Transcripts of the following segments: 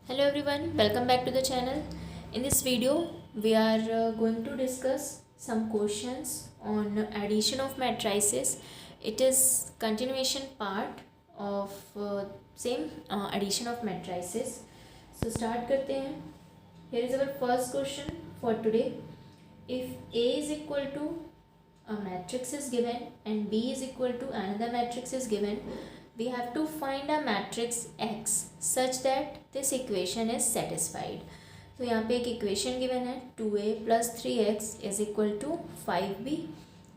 Hello everyone, welcome back to the channel. In this video, we are going to discuss some questions on addition of matrices. It is continuation part of same addition of matrices. So start करते हैं. Here is our first question for today. If A is equal to a matrix is given and B is equal to another matrix is given, we have to find a matrix X such that this equation is satisfied. तो यहाँ पे एक equation given है 2a plus 3x is equal to 5b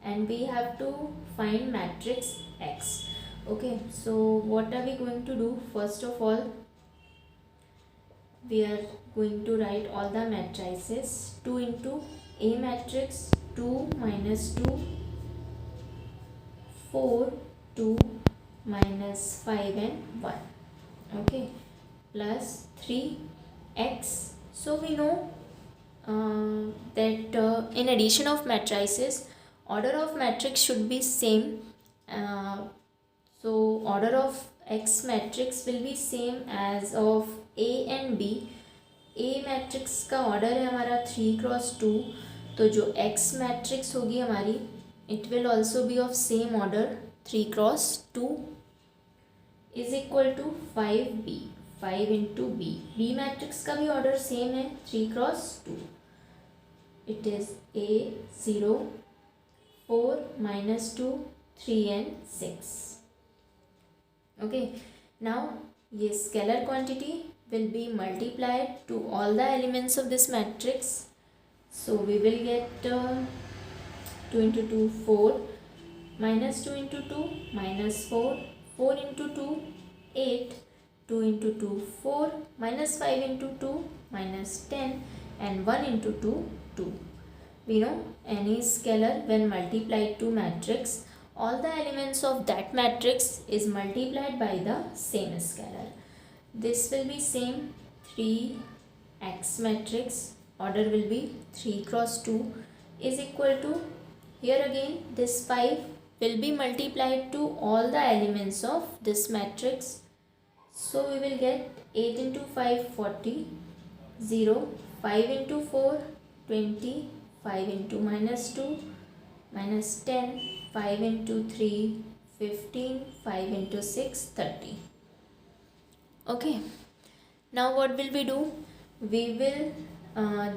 and we have to find matrix X. Okay, so what are we going to do? First of all, we are going to write all the matrices. 2 into A matrix, 2 minus 2, 4, 2 minus 5 and 1, okay, plus 3x. So we know that in addition of matrices, order of matrix should be same. So order of X matrix will be same as of A and B. A matrix का order है हमारा 3x2, तो जो X matrix होगी हमारी it will also be of same order 3x2 is equal to 5b, 5 into B. B matrix का भी order same है 3x2. It is A0, 4 minus 2, 3 and 6. Okay, now ये scalar quantity will be multiplied to all the elements of this matrix. So we will get 2 into 2, 4, minus 2 into 2, minus 4, 4 into 2, 8, 2 into 2, 4, minus 5 into 2, minus 10, and 1 into 2, 2. We know any scalar when multiplied to matrix, all the elements of that matrix is multiplied by the same scalar. This will be same 3x matrix, order will be 3x2 is equal to, here again this 5 will be multiplied to all the elements of this matrix. So we will get 8 into 5, 40, 0, 5 into 4, 20, 5 into minus 2, minus 10, 5 into 3, 15, 5 into 6, 30. Okay, now what will we do? We will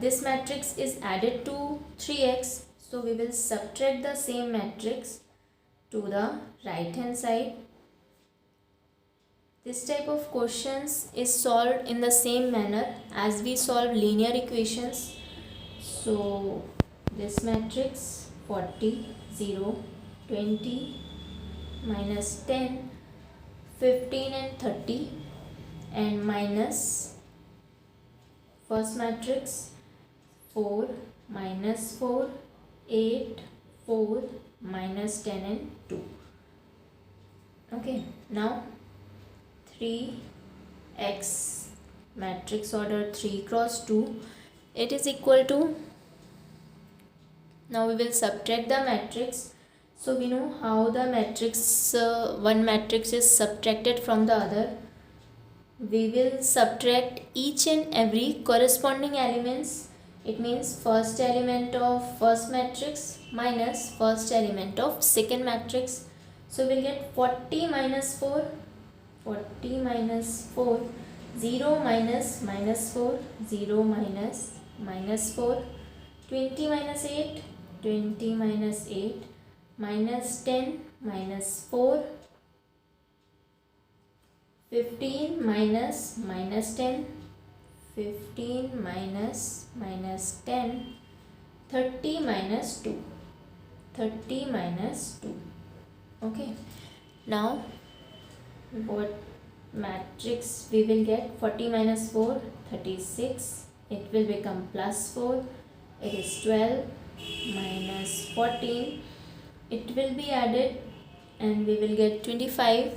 this matrix is added to 3x, so we will subtract the same matrix to the right hand side. This type of questions is solved in the same manner as we solve linear equations. So this matrix 40, 0, 20, minus 10, 15 and 30, and minus first matrix 4, minus 4, 8, 4, minus 10 and 2. Okay, now 3x matrix order 3x2, it is equal to, now we will subtract the matrix. So we know how the matrix one matrix is subtracted from the other. We will subtract each and every corresponding elements. It means first element of first matrix minus first element of second matrix. So we'll get 40 minus 4, 40 minus 4, 0 minus minus 4, 0 minus minus 4, 20 minus 8, 20 minus 8, minus 10 minus 4, 15 minus minus 10, 15 minus minus 10, 30 minus 2, 30 minus 2. Okay, now what matrix we will get? 40 minus 4, 36, it will become plus 4, it is 12, minus 14, it will be added and we will get 25.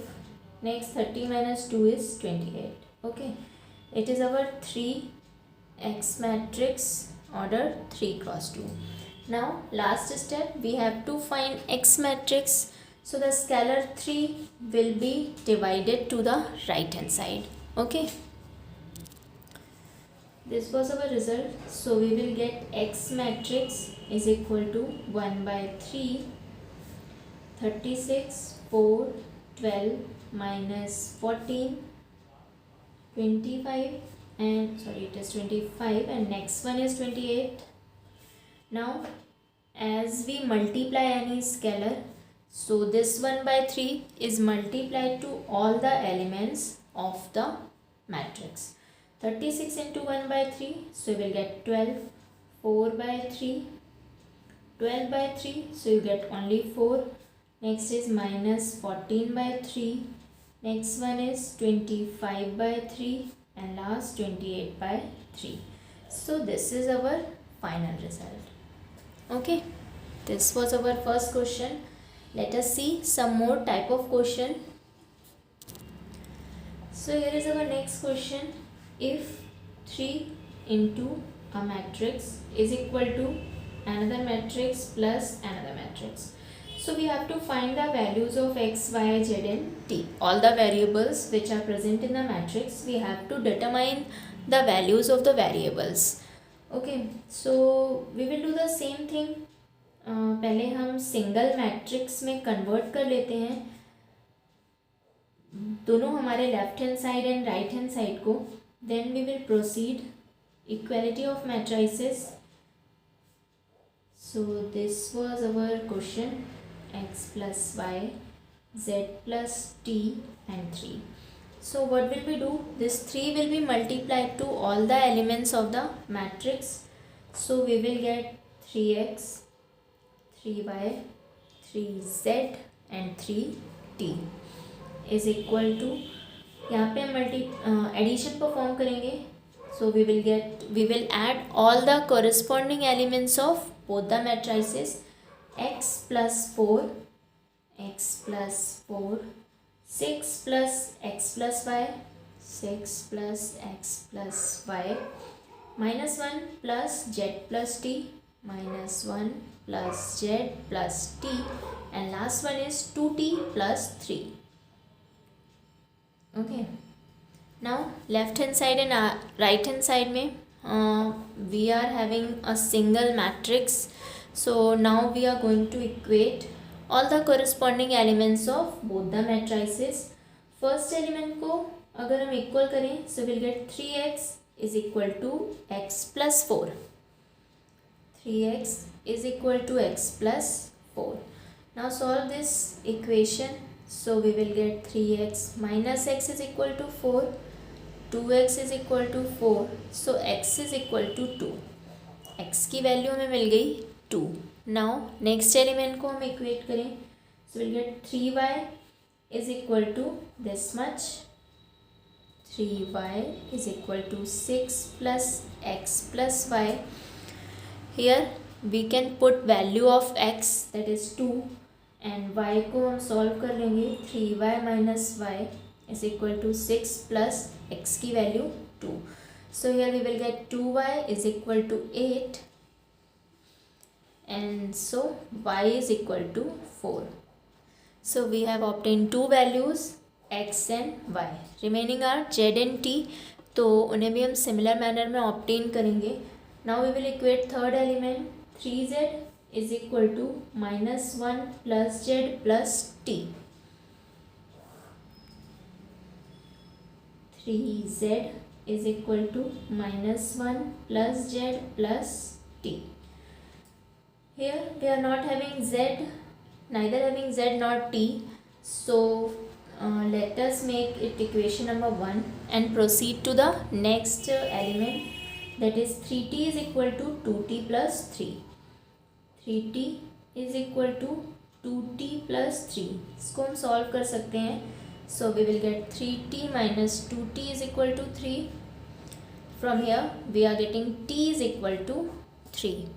Next 30 minus 2 is 28. Okay, it is our 3x matrix order 3x2. Now last step, we have to find X matrix. So the scalar 3 will be divided to the right hand side. Okay, this was our result. So we will get X matrix is equal to 1 by 3, 36, 4, 12 minus 14, 25, and sorry, it is 25, and next one is 28. Now as we multiply any scalar, so this 1 by 3 is multiplied to all the elements of the matrix. 36 into 1 by 3, so you will get 12, 4 by 3, 12 by 3, so you get only 4. Next is minus 14 by 3, next one is 25 by 3, and last 28 by 3. So this is our final result. Okay, this was our first question. Let us see some more type of question. So here is our next question. If 3 into a matrix is equal to another matrix plus another matrix, so we have to find the values of x, y, z and t. All the variables which are present in the matrix, we have to determine the values of the variables. Okay, so we will do the same thing. पहले हम single matrix में convert कर लेते हैं दोनों हमारे left hand side and right hand side को. Then we will proceed equality of matrices. So this was our question. x plus y, z plus t and 3. So what will we do? This 3 will be multiplied to all the elements of the matrix. So we will get 3x, 3y, 3z and 3t is equal to, यहाँ पे हम addition perform करेंगे. So we will add all the corresponding elements of both the matrices. x plus 4, x plus 4, 6 plus x plus y, 6 plus x plus y, minus 1 plus z plus t, minus 1 plus z plus t, and last one is 2t plus 3. Okay. Now left hand side and right hand side में we are having a single matrix. So now we are going to equate all the corresponding elements of both the matrices. First element को अगर हम equal करें, so we'll get 3x is equal to x plus 4. 3x is equal to x plus 4. Now solve this equation. So we will get 3x minus x is equal to 4. 2x is equal to 4. So x is equal to 2. x की value हमें मिल गई 2. Now next element को हम equate करें. So we'll get 3y is equal to this much. 3y is equal to 6 plus x plus y. Here we can put value of x, that is 2, and y को हम solve कर लेंगे. 3y minus y is equal to 6 plus x की value 2. So here we will get 2y is equal to 8, and so y is equal to 4. So we have obtained two values x and y. Remaining are z and t, तो उन्हें भी हम similar manner में obtain करेंगे. Now we will equate third element. 3z is equal to minus 1 plus z plus t. 3z is equal to minus 1 plus z plus t. Here we are not having z, neither having z nor t. So let us make it equation number 1 and proceed to the next element, that is 3t is equal to 2t plus 3. 3t is equal to 2t plus 3. इसको हम solve कर सकते हैं. So we will get 3t minus 2t is equal to 3. From here we are getting t is equal to 3.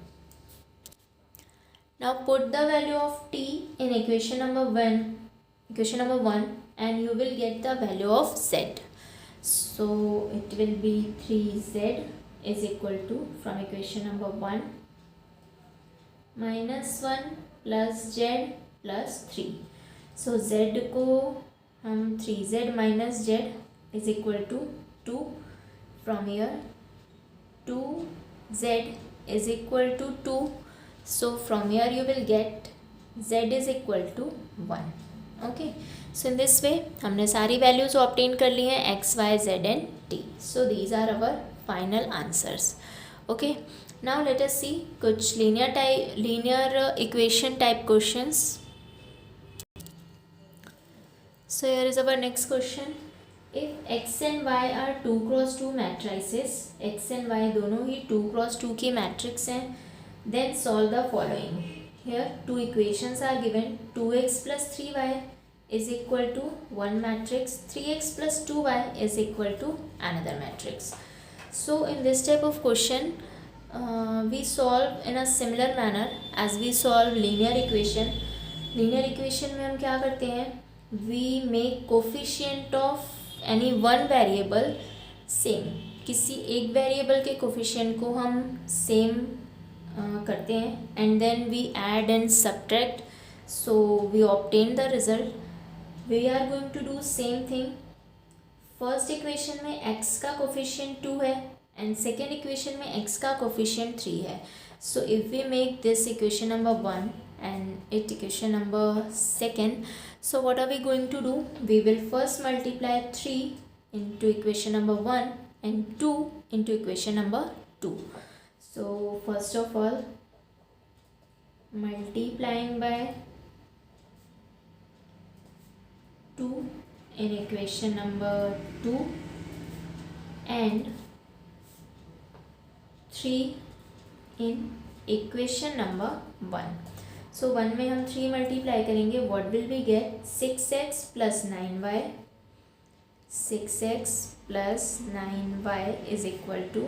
Now put the value of t in equation number 1 and you will get the value of z. So it will be 3z is equal to, from equation number 1, minus 1 plus z plus 3. So z को हम 3z minus z is equal to 2. From here 2z is equal to 2. So from here you will get z is equal to 1. Okay, so in this way हमने सारी values obtain कर ली हैं x, y, z and t. So these are our final answers. Okay, now let us see कुछ linear equation type questions. So here is our next question. If x and y are 2 cross 2 matrices, x and y दोनों ही 2 cross 2 की matrix हैं, then solve the following. Here two equations are given. 2x plus 3y is equal to one matrix, 3x plus 2y is equal to another matrix. So in this type of question we solve in a similar manner as we solve linear equation. Linear equation में हम क्या करते हैं, we make coefficient of any one variable same. किसी एक variable के coefficient को हम सेम करते हैं and then we add and subtract, so we obtain the result. We are going to do same thing. First equation में x का coefficient 2 है एंड सेकेंड इक्वेशन में x का कोफिशिएंट 3 है. So if we make this equation number 1 and it equation number 2, so what are we going to do, we will first multiply 3 into equation number 1 and 2 into equation number 2. So first of all multiplying by 2 in equation number 2 and 3 in equation number 1. So 1 में हम 3 multiply करेंगे, what will we get, 6x plus 9y, 6x plus 9y is equal to,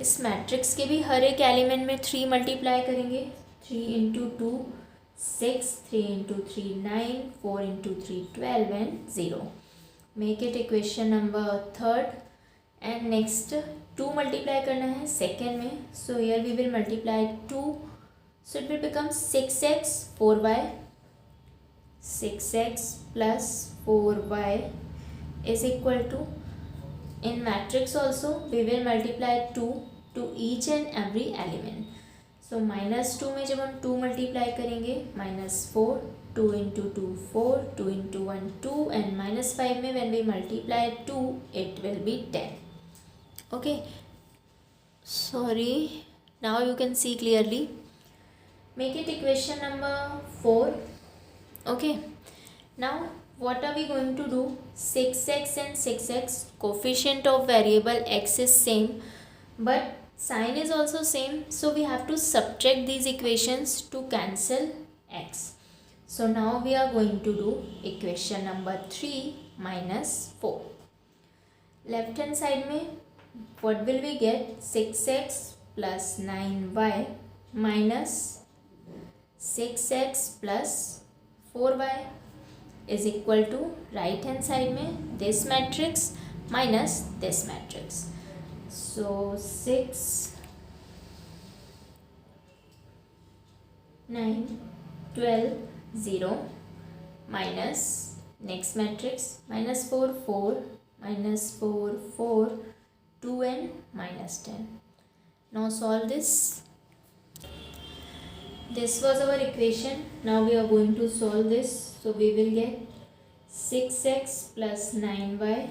इस matrix के भी हर एक element में 3 multiply करेंगे. 3 into 2 6, 3 into 3 9, 4 into 3 12 and 0. Make it equation number 3rd and next 2 multiply करना है सेकेंड में. So here we will multiply 2. So it will become 6x 4y, 6x plus 4y is equal to, in matrix also we will multiply 2 to each and every element. So -2 में जब हम 2 multiply करेंगे -4, 2 into 2 4, 2 into 1 2 and -5 में when we multiply 2 it will be 10. Okay, sorry, now you can see clearly. Make it equation number 4. Okay, now what are we going to do, 6x and 6x, coefficient of variable x is same but sign is also same, so we have to subtract these equations to cancel x. So now we are going to do equation number 3 minus 4. Left hand side में what will we get, 6x plus 9y minus 6x plus 4y is equal to, right hand side में this matrix minus this matrix. So 6 9 12 0 minus next matrix -4 4 -4 4 2 and -10. Now solve this. This was our equation. Now we are going to solve this. So we will get 6x plus 9y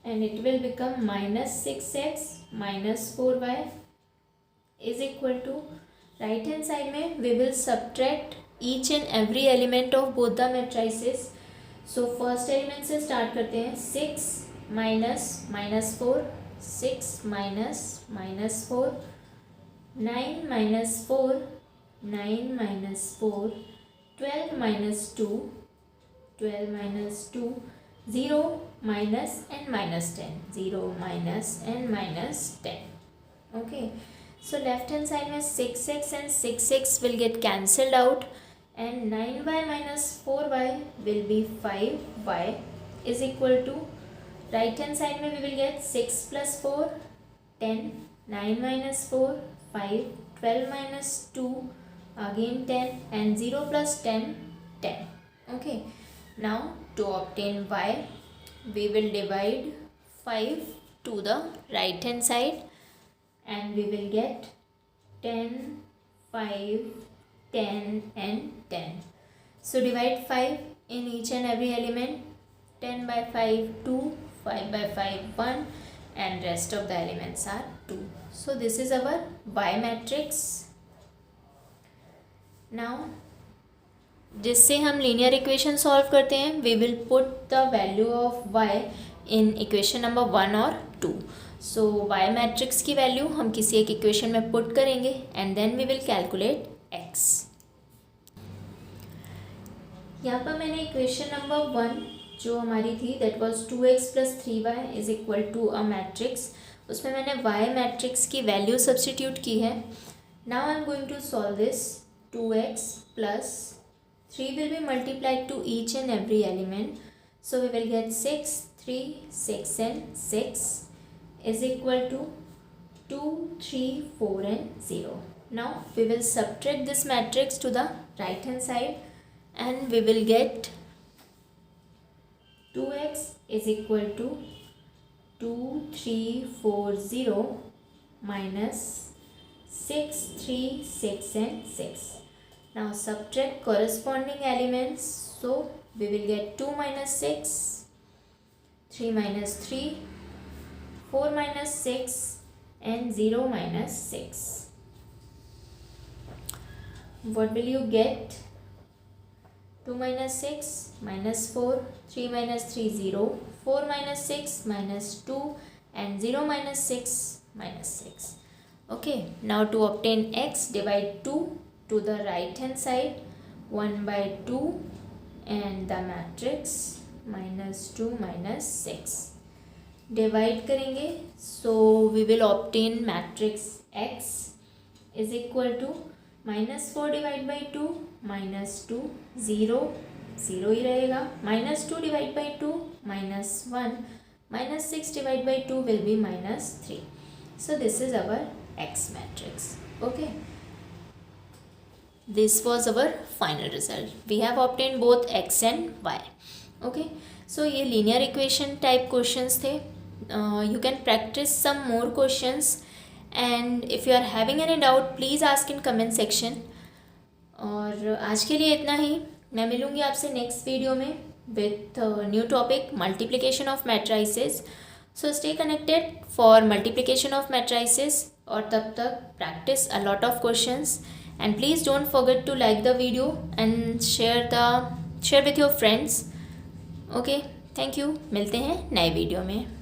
and it will become minus 6x minus 4y is equal to, right hand side में we will subtract each and every element of both the matrices. So first element से start करते हैं, 6 minus -4, 6 minus -4, 9 minus 4, 9 minus 4, 12 minus 2, 12 minus 2, 0 minus and minus 10, 0 minus and minus 10. Okay, so left hand side में 6x and 6x will get cancelled out and 9y minus 4y will be 5y is equal to, right hand side में we will get 6 plus 4 10, 9 minus 4 5, 12 minus 2 again 10 and 0 plus 10 10. Okay, now to obtain y we will divide 5 to the right hand side and we will get 10, 5, 10 and 10. So divide 5 in each and every element. 10 by 5 2, 5 by 5 1, and rest of the elements are 2. So this is our Y matrix. Now जिससे हम linear equation solve करते हैं, we will put the value of y in equation number 1 और 2. So y matrix की value हम किसी एक equation में पुट करेंगे and then we will calculate x. यहाँ पर मैंने इक्वेशन नंबर 1 जो हमारी थी that was 2x + 3y is equal to a matrix, उसमें मैंने y मैट्रिक्स की वैल्यू सब्स्टिट्यूट की है. Now I am going to solve this. 2x + 3 will be multiplied to each and every element. So we will get 6, 3, 6 and 6 is equal to 2, 3, 4 and 0. Now we will subtract this matrix to the right hand side and we will get 2x is equal to 2, 3, 4, 0 minus 6, 3, 6 and 6. Now subtract corresponding elements. So we will get 2 minus 6, 3 minus 3, 4 minus 6 and 0 minus 6. What will you get? 2 minus 6 minus 4, 3 minus 3 0, 4 minus 6 minus 2 and 0 minus 6 minus 6. Okay, now to obtain x, divide 2 to the right hand side, 1 by 2 and the matrix minus 2 minus 6. Divide करेंगे, so we will obtain matrix x is equal to minus 4 divided by 2 minus 2 0 0 ही रहेगा, minus 2 divided by 2 minus 1 minus 6 divided by 2 will be minus 3. So this is our x matrix. Okay, this was our final result. We have obtained both x and y. Okay, so ये linear equation type questions थे. You can practice some more questions and if you are having any doubt please ask in comment section. और आज के लिए इतना ही. मैं मिलूँगी आपसे नेक्स्ट वीडियो में with new topic multiplication of matrices. So stay connected for multiplication of matrices और तब तक practice a lot of questions. And please don't forget to like the video and share with your friends. Okay, thank you. मिलते हैं नए video में.